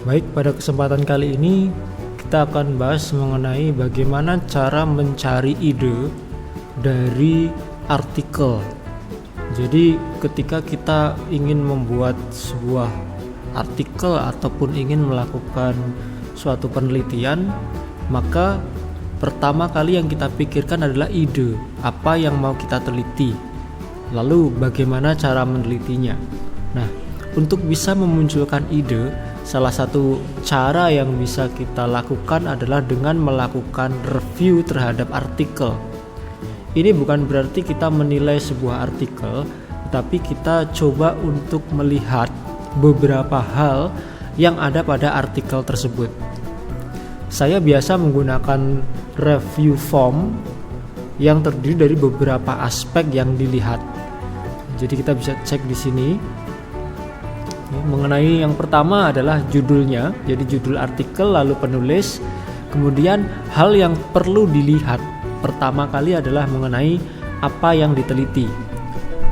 Baik, pada kesempatan kali ini kita akan bahas mengenai bagaimana cara mencari ide dari artikel. Jadi ketika kita ingin membuat sebuah artikel ataupun ingin melakukan suatu penelitian, maka pertama kali yang kita pikirkan adalah ide, apa yang mau kita teliti. Lalu bagaimana cara menelitinya. Nah, untuk bisa memunculkan ide, salah satu cara yang bisa kita lakukan adalah dengan melakukan review terhadap artikel. Ini bukan berarti kita menilai sebuah artikel, tetapi kita coba untuk melihat beberapa hal yang ada pada artikel tersebut. Saya biasa menggunakan review form yang terdiri dari beberapa aspek yang dilihat. Jadi kita bisa cek di sini. Mengenai yang pertama adalah judulnya, jadi judul artikel, lalu penulis, kemudian hal yang perlu dilihat pertama kali adalah mengenai apa yang diteliti.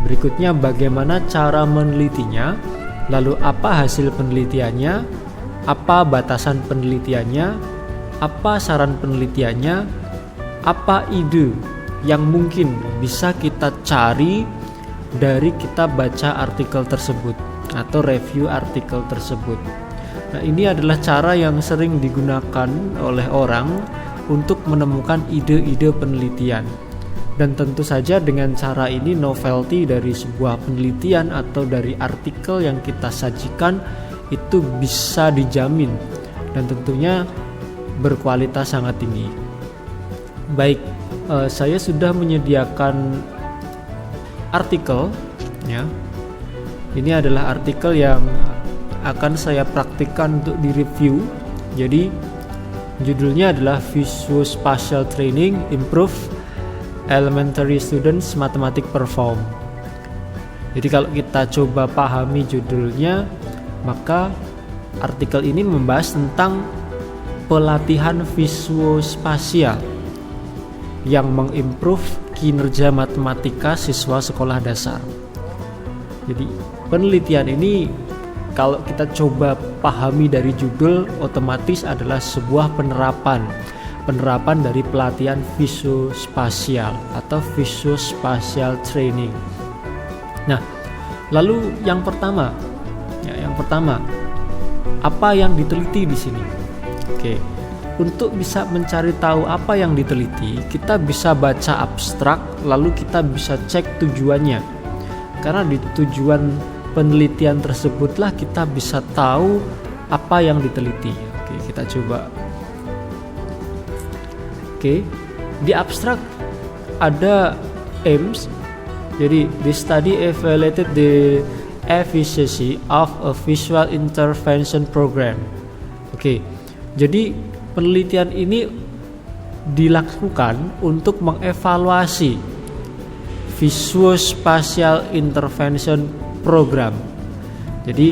Berikutnya bagaimana cara menelitinya, lalu apa hasil penelitiannya, apa batasan penelitiannya, apa saran penelitiannya, apa ide yang mungkin bisa kita cari dari kita baca artikel tersebut atau review artikel tersebut. Nah, ini adalah cara yang sering digunakan oleh orang untuk menemukan ide-ide penelitian. Dan tentu saja dengan cara ini novelty dari sebuah penelitian atau dari artikel yang kita sajikan itu bisa dijamin dan tentunya berkualitas sangat tinggi. Baik, saya sudah menyediakan artikel ya. Ini adalah artikel yang akan saya praktikkan untuk direview. Jadi judulnya adalah Visual Spatial Training Improve Elementary Students Mathematics Perform. Jadi kalau kita coba pahami judulnya, maka artikel ini membahas tentang pelatihan visual spasial yang mengimprove kinerja matematika siswa sekolah dasar. Jadi penelitian ini kalau kita coba pahami dari judul, otomatis adalah sebuah penerapan dari pelatihan visual spasial atau visual spatial training. Nah, lalu yang pertama, apa yang diteliti di sini? Oke, untuk bisa mencari tahu apa yang diteliti, kita bisa baca abstrak, lalu kita bisa cek tujuannya. Karena di tujuan penelitian tersebutlah kita bisa tahu apa yang diteliti. Oke, kita coba. Oke, di abstrak ada aims. Jadi, the study evaluated the efficiency of a visual intervention program. Oke, jadi penelitian ini dilakukan untuk mengevaluasi Visual Spatial Intervention Program. Jadi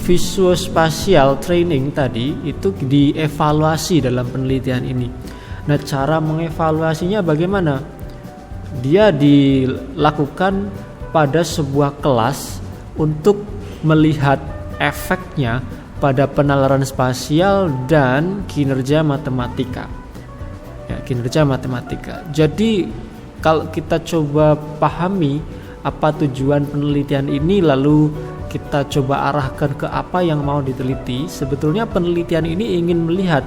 Visual Spatial Training tadi itu dievaluasi dalam penelitian ini. Nah, cara mengevaluasinya bagaimana? Dia dilakukan pada sebuah kelas untuk melihat efeknya pada penalaran spasial dan kinerja matematika. Kinerja matematika. Jadi kalau kita coba pahami apa tujuan penelitian ini, lalu kita coba arahkan ke apa yang mau diteliti, sebetulnya penelitian ini ingin melihat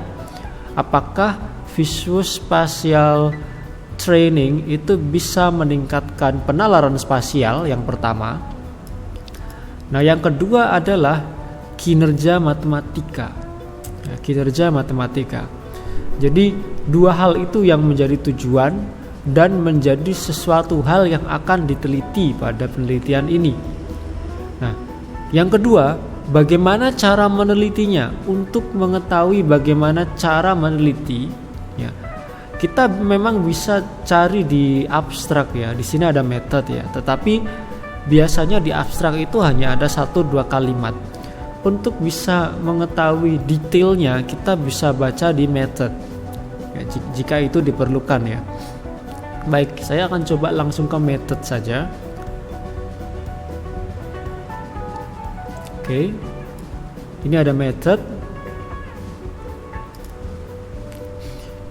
apakah visual spatial training itu bisa meningkatkan penalaran spasial yang pertama. Nah, yang kedua adalah kinerja matematika. Kinerja matematika. Jadi dua hal itu yang menjadi tujuan dan menjadi sesuatu hal yang akan diteliti pada penelitian ini. Nah, yang kedua, bagaimana cara menelitinya? Untuk mengetahui bagaimana cara meneliti, ya, kita memang bisa cari di abstrak ya. Di sini ada metode ya, tetapi biasanya di abstrak itu hanya ada 1-2 kalimat. Untuk bisa mengetahui detailnya, kita bisa baca di method ya, jika itu diperlukan ya. Baik, saya akan coba langsung ke method saja. Oke. Ini ada method.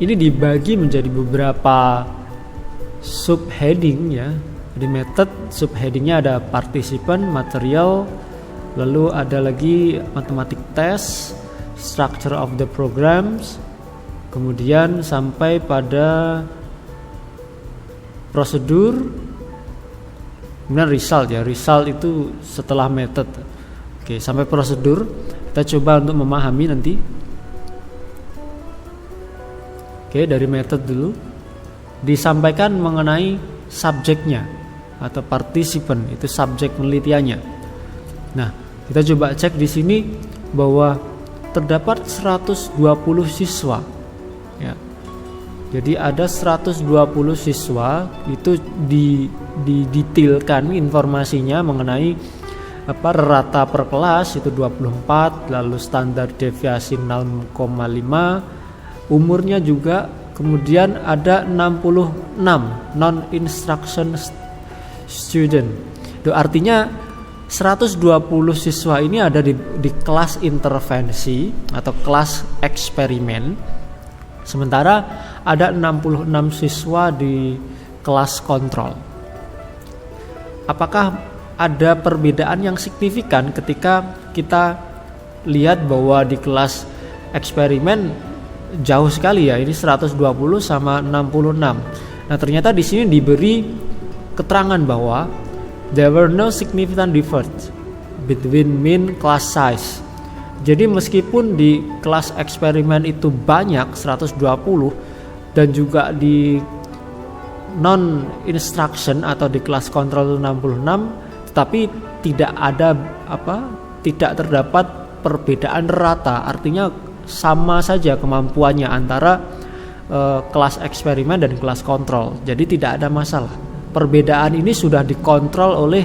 Ini dibagi menjadi beberapa subheading ya. Di method subheadingnya ada participant, material, lalu ada lagi mathematic test, structure of the programs, kemudian sampai pada prosedur, kemudian result ya. Result itu setelah method. Oke, sampai prosedur. Kita coba untuk memahami nanti. Oke, dari method dulu. Disampaikan mengenai subjeknya atau participant, itu subjek penelitiannya. Nah, kita coba cek di sini bahwa terdapat 120 siswa. Ya. Jadi ada 120 siswa, itu didetailkan informasinya mengenai rata per kelas itu 24, lalu standar deviasi 0,5, umurnya juga, kemudian ada 66 non-instruction student. Itu artinya 120 siswa ini ada di kelas intervensi atau kelas eksperimen, sementara ada 66 siswa di kelas kontrol. Apakah ada perbedaan yang signifikan ketika kita lihat bahwa di kelas eksperimen jauh sekali ya, ini 120 sama 66. Nah, ternyata di sini diberi keterangan bahwa there were no significant difference between mean class size. Jadi meskipun di kelas eksperimen itu banyak 120 dan juga di non instruction atau di kelas kontrol 66, tetapi tidak terdapat perbedaan rata, artinya sama saja kemampuannya antara kelas eksperimen dan kelas kontrol. Jadi tidak ada masalah. Perbedaan ini sudah dikontrol oleh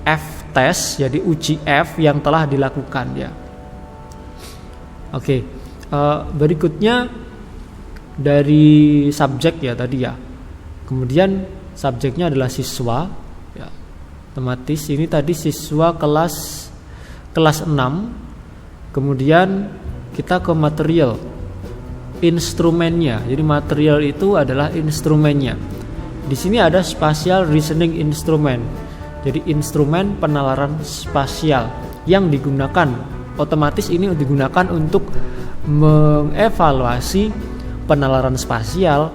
F-test, jadi uji F yang telah dilakukan ya. Oke, berikutnya dari subjek ya tadi ya. Kemudian subjeknya adalah siswa ya. Otomatis ini tadi siswa kelas 6. Kemudian kita ke material, instrumennya. Jadi material itu adalah instrumennya. Di sini ada spatial reasoning instrument. Jadi instrumen penalaran spasial yang digunakan, otomatis ini digunakan untuk mengevaluasi penalaran spasial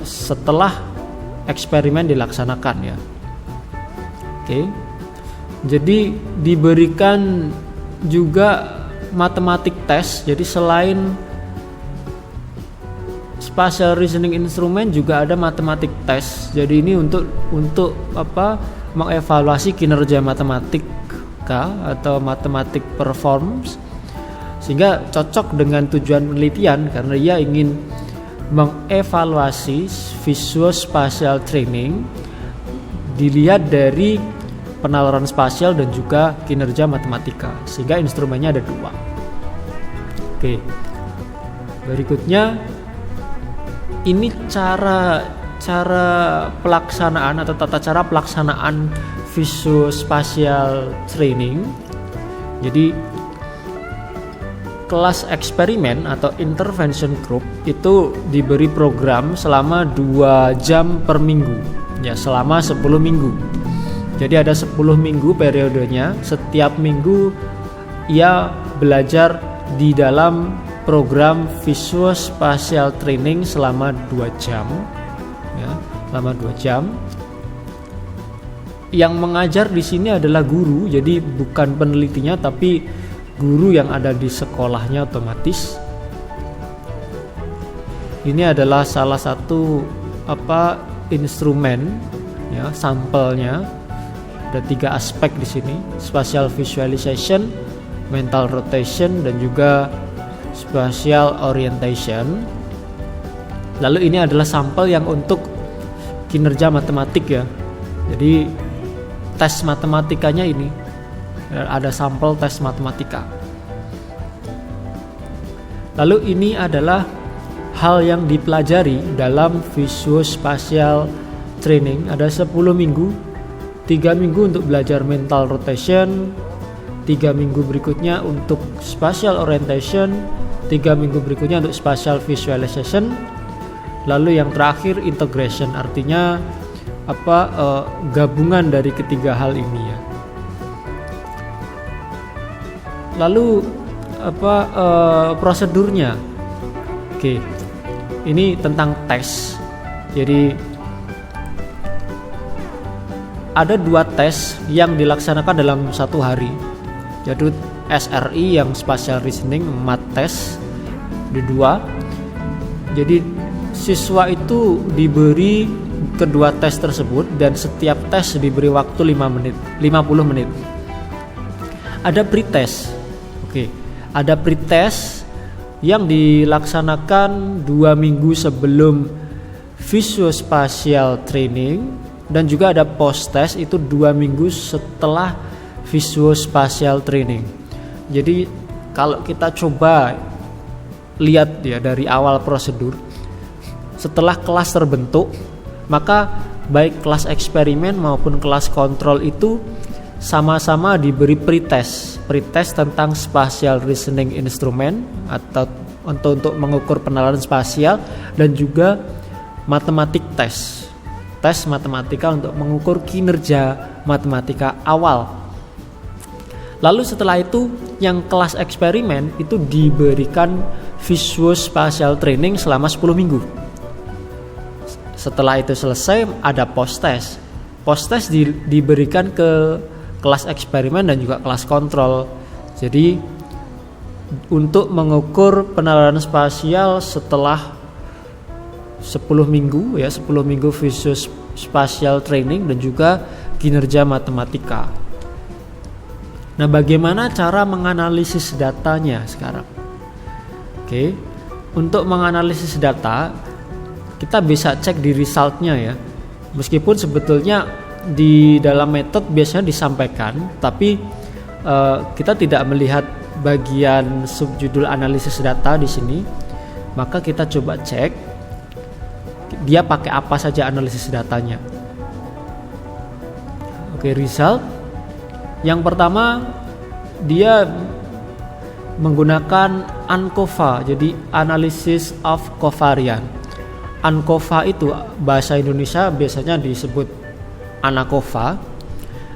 setelah eksperimen dilaksanakan ya. Oke. Jadi diberikan juga mathematic test. Jadi selain spatial reasoning instrument juga ada mathematic test. Jadi ini untuk mengevaluasi kinerja matematika atau mathematic performance, sehingga cocok dengan tujuan penelitian karena ia ingin mengevaluasi visual spatial training dilihat dari penalaran spasial dan juga kinerja matematika, sehingga instrumennya ada 2. Oke. Berikutnya ini cara pelaksanaan atau tata cara pelaksanaan visual spatial training. Jadi kelas eksperimen atau intervention group itu diberi program selama 2 jam per minggu ya, selama 10 minggu. Jadi ada 10 minggu periodenya. Setiap minggu ia belajar di dalam program visual spatial training selama 2 jam ya, selama 2 jam. Yang mengajar di sini adalah guru, jadi bukan penelitinya tapi guru yang ada di sekolahnya otomatis. Ini adalah salah satu instrumen ya, sampelnya. Ada 3 aspek di sini: spatial visualization, mental rotation, dan juga spatial orientation. Lalu ini adalah sampel yang untuk kinerja matematik ya. Jadi tes matematikanya ini ada sampel tes matematika. Lalu ini adalah hal yang dipelajari dalam visual spatial training. Ada 10 minggu, 3 minggu untuk belajar mental rotation, 3 minggu berikutnya untuk spatial orientation, 3 minggu berikutnya untuk spatial visualization, lalu yang terakhir integration, artinya gabungan dari ketiga hal ini ya. Lalu prosedurnya. Oke. Ini tentang tes. Jadi ada 2 tes yang dilaksanakan dalam 1 hari, yaitu SRI yang spatial reasoning, math test di 2. Jadi siswa itu diberi kedua tes tersebut dan setiap tes diberi waktu 50 menit. Ada pretest. Oke, ada pretest yang dilaksanakan 2 minggu sebelum visuospatial training, dan juga ada post test itu 2 minggu setelah visuospatial training. Jadi kalau kita coba lihat ya dari awal prosedur, setelah kelas terbentuk, maka baik kelas eksperimen maupun kelas kontrol itu sama-sama diberi pretest tentang spatial reasoning instrument atau untuk mengukur penalaran spasial, dan juga matematik tes matematika untuk mengukur kinerja matematika awal. Lalu setelah itu yang kelas eksperimen itu diberikan visuospatial training selama 10 minggu. Setelah itu selesai ada post test. Post test diberikan ke kelas eksperimen dan juga kelas kontrol. Jadi untuk mengukur penalaran spasial setelah 10 minggu ya, 10 minggu visuospatial training dan juga kinerja matematika. Nah, bagaimana cara menganalisis datanya sekarang? Oke, untuk menganalisis data kita bisa cek di resultnya ya. Meskipun sebetulnya di dalam metode biasanya disampaikan, tapi kita tidak melihat bagian subjudul analisis data di sini. Maka kita coba cek dia pakai apa saja analisis datanya. Oke, result. Yang pertama dia menggunakan ANCOVA, jadi analysis of covariance. ANCOVA itu bahasa Indonesia biasanya disebut ANACOVA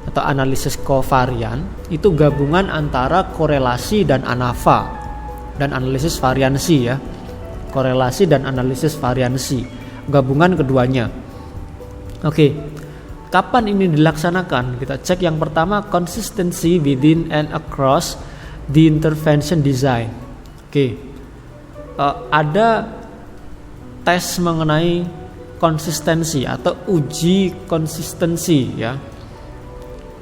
atau analisis covariance. Itu gabungan antara korelasi dan ANAVA dan analisis variansi ya. Korelasi dan analisis variansi, gabungan keduanya. Oke, kapan ini dilaksanakan? Kita cek yang pertama, consistency within and across the intervention design. Oke, ada tes mengenai konsistensi atau uji konsistensi ya.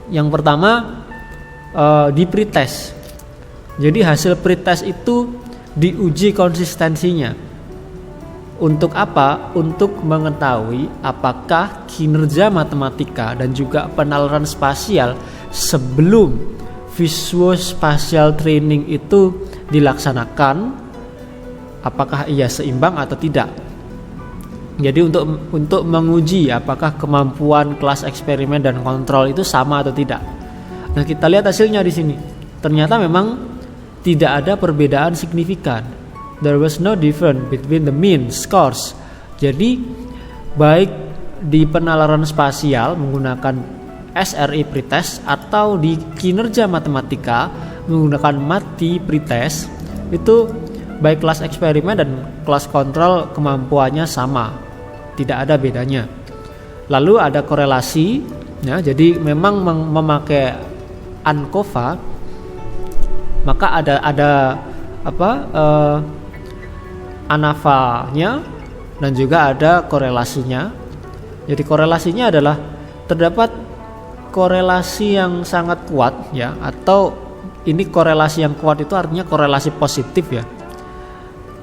Yang pertama di pretest. Jadi hasil pretest itu diuji konsistensinya. Untuk apa? Untuk mengetahui apakah kinerja matematika dan juga penalaran spasial sebelum visuospatial training itu dilaksanakan, apakah ia seimbang atau tidak. Jadi untuk menguji apakah kemampuan kelas eksperimen dan kontrol itu sama atau tidak. Nah, kita lihat hasilnya di sini. Ternyata memang tidak ada perbedaan signifikan. There was no difference between the mean scores. Jadi baik di penalaran spasial menggunakan SRI pretest atau di kinerja matematika menggunakan MATI pretest, itu baik kelas eksperimen dan kelas kontrol kemampuannya sama, tidak ada bedanya. Lalu ada korelasi, ya, jadi memang memakai ANCOVA, maka ada ANAVA-nya dan juga ada korelasinya. Jadi korelasinya adalah terdapat korelasi yang sangat kuat ya, atau ini korelasi yang kuat itu artinya korelasi positif ya.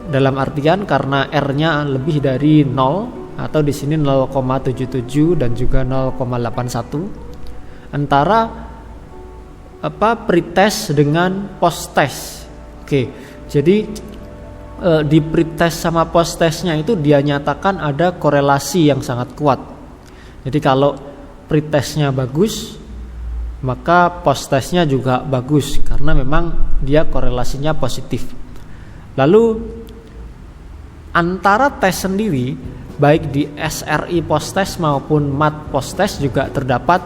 Dalam artian karena R-nya lebih dari 0 atau di sini 0,77 dan juga 0,81 antara pretest dengan post test. Oke, jadi di pretest sama post testnya itu dia nyatakan ada korelasi yang sangat kuat. Jadi kalau pretestnya bagus, maka post testnya juga bagus karena memang dia korelasinya positif. Lalu antara tes sendiri, baik di SRI post test maupun MAT post test juga terdapat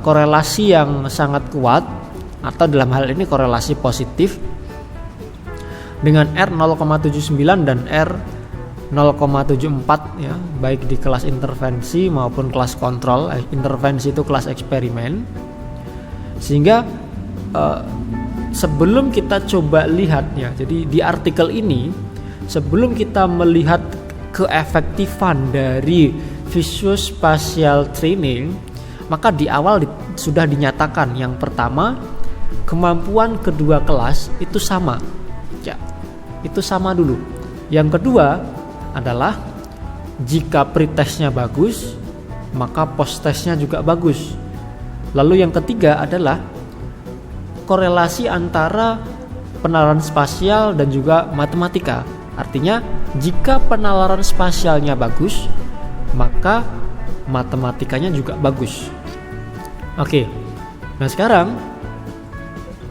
korelasi yang sangat kuat, atau dalam hal ini korelasi positif dengan R 0,79 dan R 0,74 ya, baik di kelas intervensi maupun kelas kontrol. Intervensi itu kelas eksperimen. Sehingga sebelum kita coba lihat ya, jadi di artikel ini sebelum kita melihat keefektifan dari visuospatial training, maka di awal sudah dinyatakan yang pertama, kemampuan kedua kelas itu sama. Ya, itu sama dulu. Yang kedua adalah jika pretestnya bagus, maka post-testnya juga bagus. Lalu yang ketiga adalah korelasi antara penalaran spasial dan juga matematika. Artinya jika penalaran spasialnya bagus, maka matematikanya juga bagus. Oke. Nah, sekarang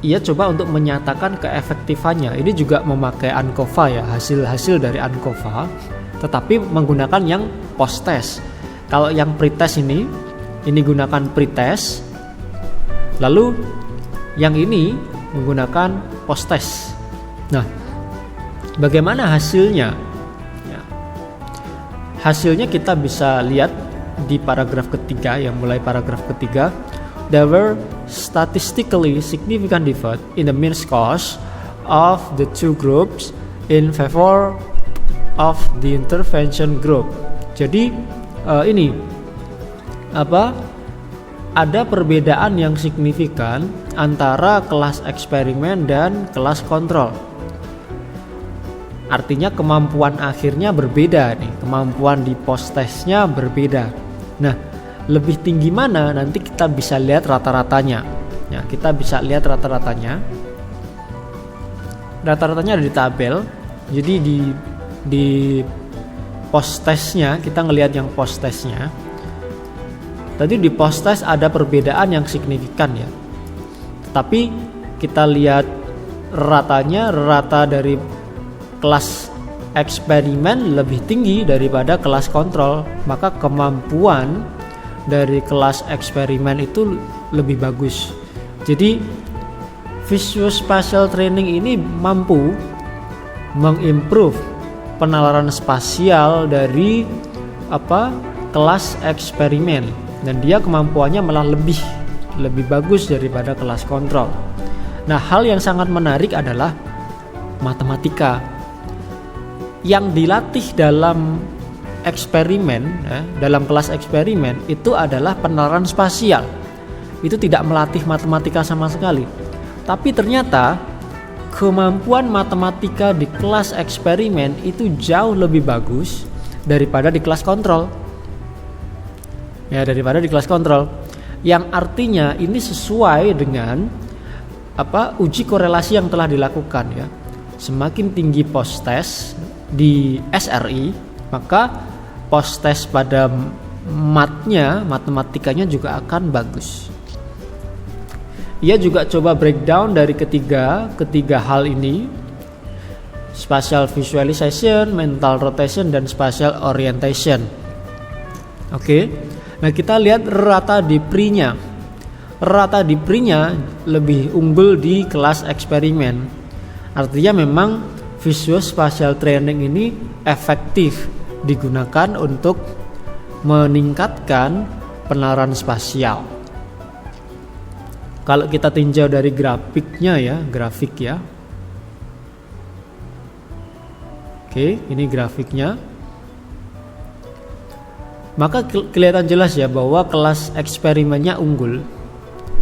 ia coba untuk menyatakan keefektifannya. Ini juga memakai ANCOVA ya, hasil dari ANCOVA, tetapi menggunakan yang post test. Kalau yang pretest ini gunakan pretest. Lalu yang ini menggunakan post test. Nah, bagaimana hasilnya? Ya. Hasilnya kita bisa lihat di paragraf ketiga, yang mulai paragraf ketiga. There were statistically significant difference in the mean scores of the two groups in favor of the intervention group. Jadi ada perbedaan yang signifikan antara kelas eksperimen dan kelas kontrol. Artinya kemampuan akhirnya berbeda nih, kemampuan di post testnya berbeda. Nah, lebih tinggi mana nanti kita bisa lihat rata-ratanya. Ya, kita bisa lihat rata-ratanya. Rata-ratanya ada di tabel. Jadi di post testnya kita ngelihat yang post testnya. Tadi di post test ada perbedaan yang signifikan ya. Tapi kita lihat ratanya, rata dari kelas eksperimen lebih tinggi daripada kelas kontrol, maka kemampuan dari kelas eksperimen itu lebih bagus. Jadi visuospatial training ini mampu mengimprove penalaran spasial dari kelas eksperimen, dan dia kemampuannya malah lebih bagus daripada kelas kontrol. Nah, hal yang sangat menarik adalah matematika yang dilatih dalam eksperimen, dalam kelas eksperimen itu adalah penalaran spasial. Itu tidak melatih matematika sama sekali. Tapi ternyata kemampuan matematika di kelas eksperimen itu jauh lebih bagus daripada di kelas kontrol. Ya, daripada di kelas kontrol. Yang artinya ini sesuai dengan uji korelasi yang telah dilakukan ya. Semakin tinggi post test di SRI, maka post test pada matnya, matematikanya juga akan bagus. Ia juga coba breakdown dari ketiga hal ini, spatial visualization, mental rotation, dan spatial orientation. Oke. Nah, kita lihat rata di pre-nya. Rata di pre-nya lebih unggul di kelas eksperimen. Artinya memang visuospatial training ini efektif digunakan untuk meningkatkan penalaran spasial. Kalau kita tinjau dari grafiknya ya, grafik ya. Oke, ini grafiknya. Maka kelihatan jelas ya bahwa kelas eksperimennya unggul.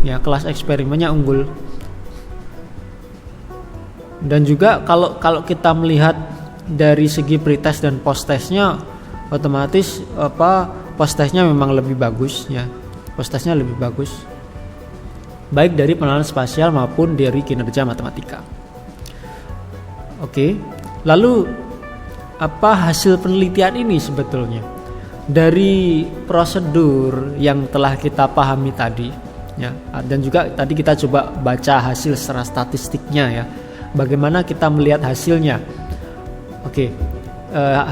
Ya, kelas eksperimennya unggul. Dan juga kalau kita melihat dari segi pretest dan post testnya, otomatis post testnya memang lebih bagus ya. Post testnya lebih bagus, baik dari penalaran spasial maupun dari kinerja matematika. Oke. Lalu apa hasil penelitian ini sebetulnya? Dari prosedur yang telah kita pahami tadi ya. Dan juga tadi kita coba baca hasil secara statistiknya ya. Bagaimana kita melihat hasilnya? Oke.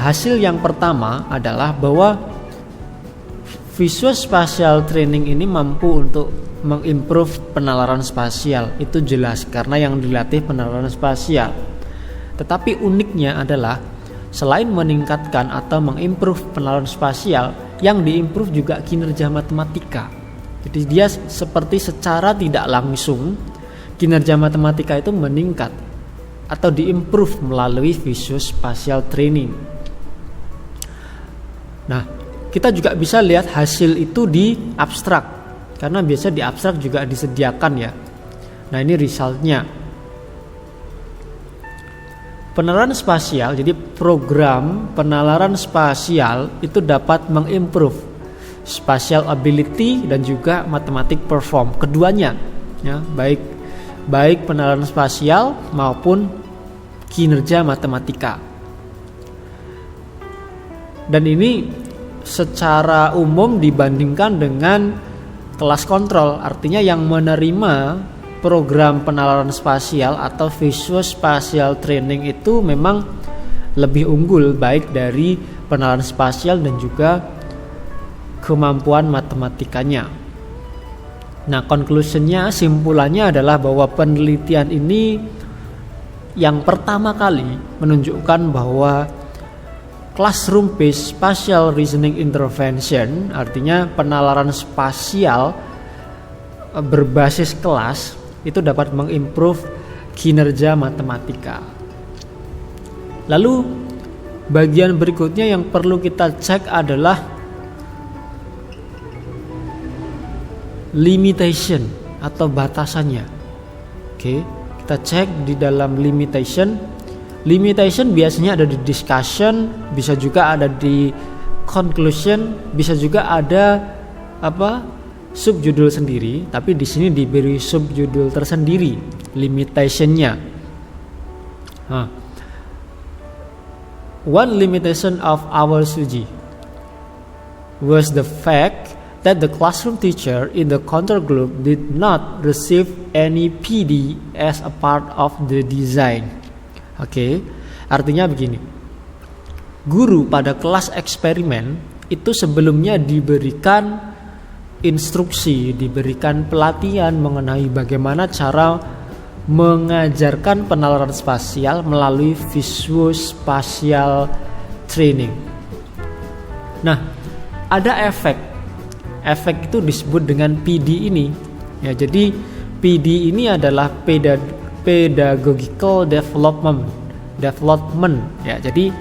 Hasil yang pertama adalah bahwa visual spatial training ini mampu untuk mengimprove penalaran spasial. Itu jelas karena yang dilatih penalaran spasial. Tetapi uniknya adalah selain meningkatkan atau mengimprove penalaran spasial, yang diimprove juga kinerja matematika. Jadi dia seperti secara tidak langsung kinerja matematika itu meningkat atau diimprove melalui visual spatial training. Nah, kita juga bisa lihat hasil itu di abstrak, karena biasa di abstrak juga disediakan ya. Nah, ini resultnya. Penalaran spasial, jadi program penalaran spasial itu dapat mengimprove spatial ability dan juga mathematic perform, keduanya ya, baik penalaran spasial maupun kinerja matematika. Dan ini secara umum dibandingkan dengan kelas kontrol, artinya yang menerima program penalaran spasial atau visual spatial training itu memang lebih unggul baik dari penalaran spasial dan juga kemampuan matematikanya. Nah, conclusionnya, simpulannya adalah bahwa penelitian ini yang pertama kali menunjukkan bahwa classroom based spatial reasoning intervention, artinya penalaran spasial berbasis kelas, itu dapat mengimprove kinerja matematika. Lalu bagian berikutnya yang perlu kita cek adalah limitation atau batasannya. Oke, kita cek di dalam limitation. Limitation biasanya ada di discussion, bisa juga ada di conclusion, bisa juga ada subjudul sendiri, tapi di sini diberi subjudul tersendiri limitationnya. One limitation of our SUGI was the fact that the classroom teacher in the control group did not receive any PD as a part of the design. Oke, artinya begini. Guru pada kelas eksperimen itu sebelumnya diberikan instruksi, diberikan pelatihan mengenai bagaimana cara mengajarkan penalaran spasial melalui visual spatial training. Nah, ada efek itu disebut dengan PD ini. Ya, jadi PD ini adalah pedagogical development. Ya, jadi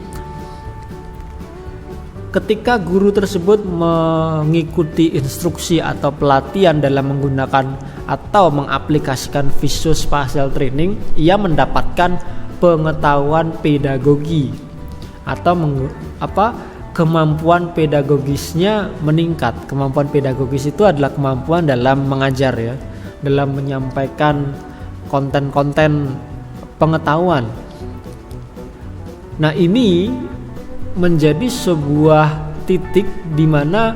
ketika guru tersebut mengikuti instruksi atau pelatihan dalam menggunakan atau mengaplikasikan visual spatial training, ia mendapatkan pengetahuan pedagogi atau kemampuan pedagogisnya meningkat. Kemampuan pedagogis itu adalah kemampuan dalam mengajar ya, dalam menyampaikan konten-konten pengetahuan. Nah, ini menjadi sebuah titik di mana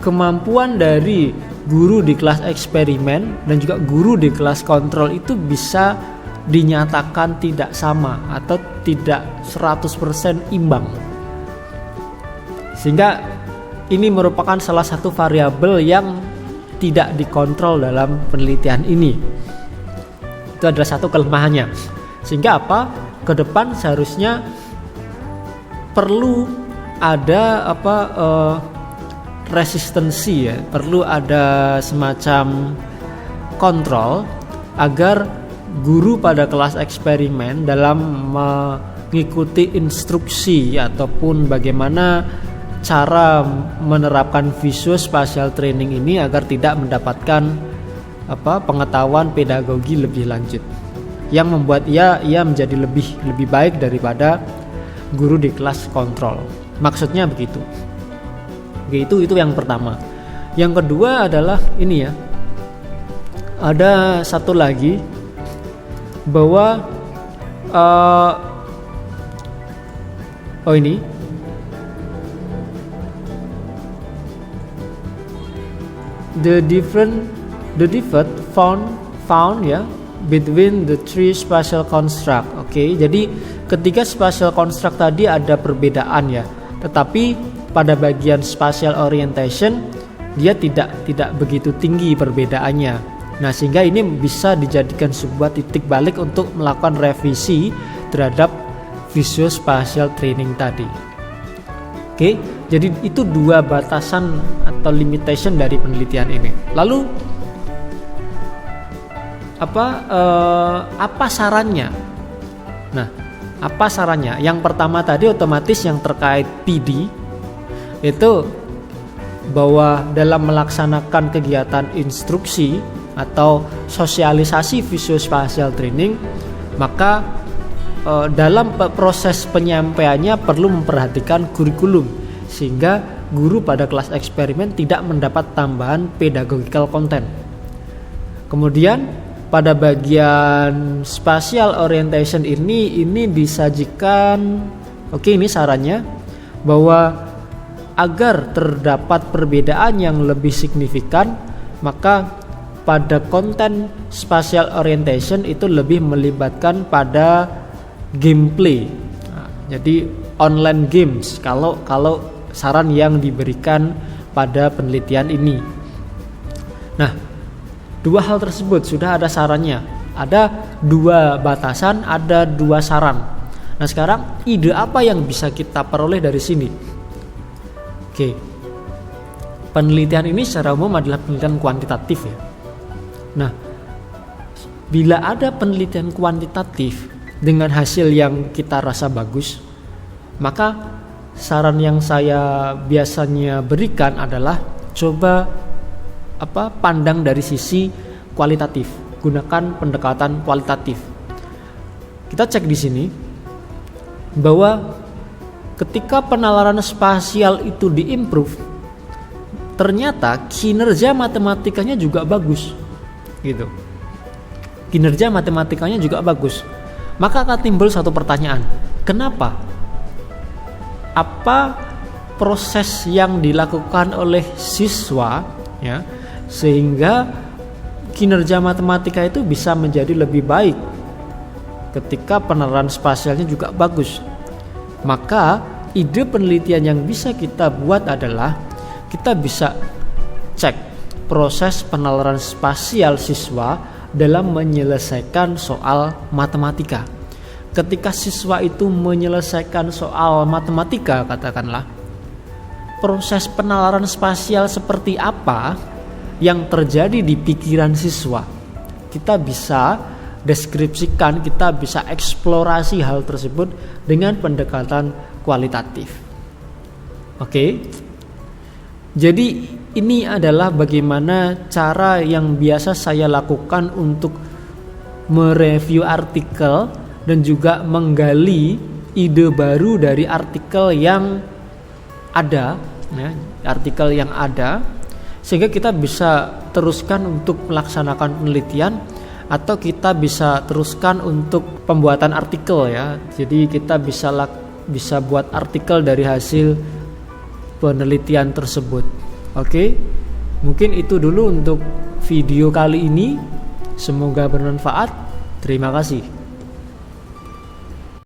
kemampuan dari guru di kelas eksperimen dan juga guru di kelas kontrol itu bisa dinyatakan tidak sama atau tidak 100% imbang. Sehingga ini merupakan salah satu variabel yang tidak dikontrol dalam penelitian ini. Itu adalah satu kelemahannya. Sehingga ke depan seharusnya perlu ada resistensi ya, perlu ada semacam kontrol agar guru pada kelas eksperimen dalam mengikuti instruksi ataupun bagaimana cara menerapkan visual spatial training ini agar tidak mendapatkan pengetahuan pedagogi lebih lanjut yang membuat ia menjadi lebih baik daripada guru di kelas kontrol. Maksudnya begitu. Itu yang pertama. Yang kedua adalah ini ya. Ada satu lagi bahwa ini the difference found ya between the three spatial construct. Oke, jadi ketiga spatial construct tadi ada perbedaan ya, tetapi pada bagian spatial orientation dia tidak begitu tinggi perbedaannya. Nah, sehingga ini bisa dijadikan sebuah titik balik untuk melakukan revisi terhadap visual spatial training tadi. Oke, jadi itu dua batasan atau limitation dari penelitian ini. Lalu apa sarannya? Nah, apa sarannya? Yang pertama tadi otomatis yang terkait PD itu bahwa dalam melaksanakan kegiatan instruksi atau sosialisasi visual spatial training, maka dalam proses penyampaiannya perlu memperhatikan kurikulum sehingga guru pada kelas eksperimen tidak mendapat tambahan pedagogical content. Kemudian pada bagian spatial orientation ini disajikan, ini sarannya bahwa agar terdapat perbedaan yang lebih signifikan, maka pada konten spatial orientation itu lebih melibatkan pada gameplay. Nah, jadi online games kalau saran yang diberikan pada penelitian ini. Nah, dua hal tersebut sudah ada sarannya. Ada dua batasan, ada dua saran. Nah, sekarang ide apa yang bisa kita peroleh dari sini? Oke. Penelitian ini secara umum adalah penelitian kuantitatif ya. Nah, bila ada penelitian kuantitatif dengan hasil yang kita rasa bagus, maka saran yang saya biasanya berikan adalah coba pandang dari sisi kualitatif, gunakan pendekatan kualitatif. Kita cek di sini bahwa ketika penalaran spasial itu diimprove, ternyata kinerja matematikanya juga bagus, gitu. Kinerja matematikanya juga bagus. Maka akan timbul satu pertanyaan, kenapa? Apa proses yang dilakukan oleh siswa ya sehingga kinerja matematika itu bisa menjadi lebih baik ketika penalaran spasialnya juga bagus? Maka ide penelitian yang bisa kita buat adalah kita bisa cek proses penalaran spasial siswa dalam menyelesaikan soal matematika. Ketika siswa itu menyelesaikan soal matematika, katakanlah, proses penalaran spasial seperti apa yang terjadi di pikiran siswa, kita bisa deskripsikan, kita bisa eksplorasi hal tersebut dengan pendekatan kualitatif. Oke. Jadi ini adalah bagaimana cara yang biasa saya lakukan untuk mereview artikel dan juga menggali ide baru dari artikel yang ada, ya, artikel yang ada, sehingga kita bisa teruskan untuk melaksanakan penelitian atau kita bisa teruskan untuk pembuatan artikel ya. Jadi kita bisa buat artikel dari hasil penelitian tersebut. Oke, mungkin itu dulu untuk video kali ini. Semoga bermanfaat. Terima kasih.